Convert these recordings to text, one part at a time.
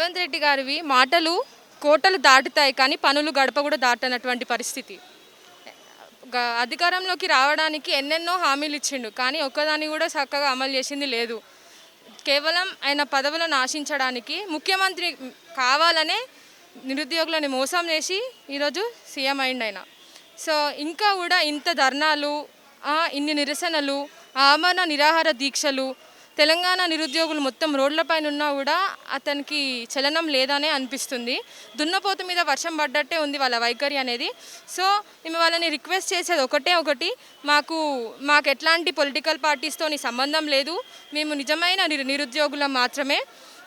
రేవంత్ రెడ్డి గారివి మాటలు కోటలు దాటుతాయి కానీ పనులు గడప కూడా దాటనటువంటి పరిస్థితి. అధికారంలోకి రావడానికి ఎన్నెన్నో హామీలు ఇచ్చిండు కానీ ఒక్కదాన్ని కూడా చక్కగా అమలు చేసింది లేదు. కేవలం ఆయన పదవులను ఆశించడానికి ముఖ్యమంత్రి కావాలనే నిరుద్యోగులని మోసం చేసి ఈరోజు సీఎం అయిండు ఆయన. సో ఇంకా కూడా ఇంత ధర్నాలు, ఇన్ని నిరసనలు, ఆమరణ నిరాహార దీక్షలు, తెలంగాణ నిరుద్యోగులు మొత్తం రోడ్లపైన ఉన్నా కూడా అతనికి చలనం లేదనే అనిపిస్తుంది. దున్నపోతు మీద వర్షం పడ్డట్టే ఉంది వాళ్ళ వైఖరి అనేది. సో మేము వాళ్ళని రిక్వెస్ట్ చేసేది ఒకటి, మాకు ఎట్లాంటి పొలిటికల్ పార్టీస్తోని సంబంధం లేదు, మేము నిజమైన నిరుద్యోగులం మాత్రమే.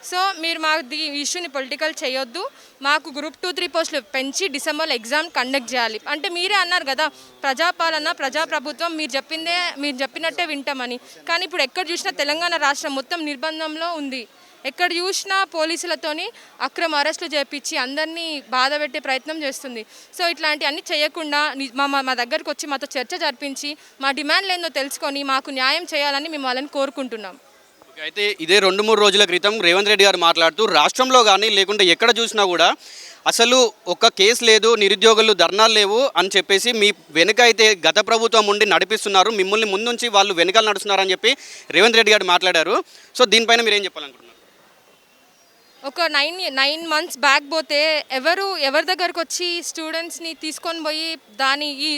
సో మీరు మాకు ఈ ఇష్యూని పొలిటికల్ చేయొద్దు, మాకు గ్రూప్ 2, 3 పోస్టులు పెంచి డిసెంబర్లో ఎగ్జామ్ కండక్ట్ చేయాలి. అంటే మీరే అన్నారు కదా ప్రజాపాలన ప్రజాప్రభుత్వం, మీరు చెప్పినట్టే వింటామని. కానీ ఇప్పుడు ఎక్కడ చూసినా తెలంగాణ రాష్ట్రం మొత్తం నిర్బంధంలో ఉంది. ఎక్కడ చూసినా పోలీసులతోని అక్రమ అరెస్టులు చేపించి అందరినీ బాధ పెట్టే ప్రయత్నం చేస్తుంది. సో ఇట్లాంటి అన్నీ చేయకుండా మా దగ్గరకు వచ్చి మాతో చర్చ జరిపించి మా డిమాండ్లు ఏందో తెలుసుకొని మాకు న్యాయం చేయాలని మేము వాళ్ళని కోరుకుంటున్నాం. అయితే ఇదే 2-3 రోజుల క్రితం రేవంత్ రెడ్డి గారు మాట్లాడుతూ రాష్ట్రంలో కానీ లేకుంటే ఎక్కడ చూసినా కూడా అసలు ఒక్క కేసు లేదు, నిరుద్యోగులు ధర్నాలు లేవు అని చెప్పేసి మీ వెనుక అయితే గత ప్రభుత్వం ఉండి నడిపిస్తున్నారు, మిమ్మల్ని ముందుంచి వాళ్ళు వెనుకలు నడుస్తున్నారని చెప్పి రేవంత్ రెడ్డి గారు మాట్లాడారు. సో దీనిపైన మీరు ఏం చెప్పాలనుకుంటున్నారు? ఒక 9 months బ్యాక్ పోతే ఎవరి దగ్గరకు వచ్చి స్టూడెంట్స్ని తీసుకొని పోయి ఈ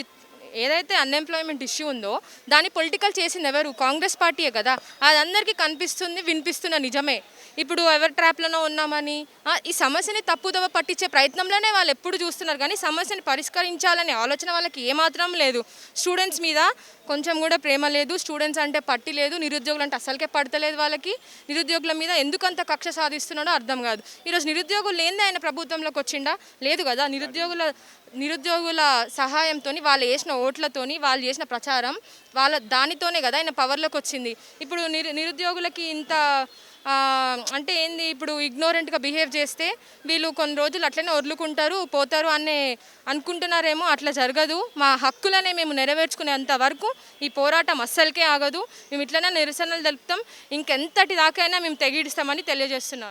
ఏదైతే అన్ఎంప్లాయ్మెంట్ ఇష్యూ ఉందో దాన్ని పొలిటికల్ చేసింది ఎవరు? కాంగ్రెస్ పార్టీయే కదా. అది అందరికీ కనిపిస్తుంది, వినిపిస్తున్న నిజమే. ఇప్పుడు ఎవరి ట్రాప్లోనో ఉన్నామని ఈ సమస్యని తప్పుదవ పట్టించే ప్రయత్నంలోనే వాళ్ళు ఎప్పుడు చూస్తున్నారు కానీ సమస్యని పరిష్కరించాలనే ఆలోచన వాళ్ళకి ఏమాత్రం లేదు. స్టూడెంట్స్ మీద కొంచెం కూడా ప్రేమ లేదు, స్టూడెంట్స్ అంటే పట్టి లేదు, నిరుద్యోగులు అంటే అసలుకే పడతలేదు వాళ్ళకి. నిరుద్యోగుల మీద ఎందుకంత కక్ష సాధిస్తున్నాడో అర్థం కాదు. ఈరోజు నిరుద్యోగులు లేనిదే ఆయన ప్రభుత్వంలోకి వచ్చిండా? లేదు కదా. నిరుద్యోగుల సహాయంతో వాళ్ళు వేసిన ఓట్లతోని వాళ్ళు చేసిన ప్రచారం దానితోనే కదా ఆయన పవర్లోకి వచ్చింది. ఇప్పుడు నిరుద్యోగులకి ఇంత అంటే ఏంది, ఇప్పుడు ఇగ్నోరెంట్గా బిహేవ్ చేస్తే వీళ్ళు కొన్ని రోజులు అట్లనే వదులుకుంటారు పోతారు అని అనుకుంటున్నారేమో. అట్లా జరగదు. మా హక్కులనే మేము నెరవేర్చుకునేంత వరకు ఈ పోరాటం అస్సలకే ఆగదు. మేము ఇట్లనే నిరసనలు తెలుపుతాం, ఇంకెంతటి దాకైనా మేము తెగిడిస్తామని తెలియజేస్తున్నాం.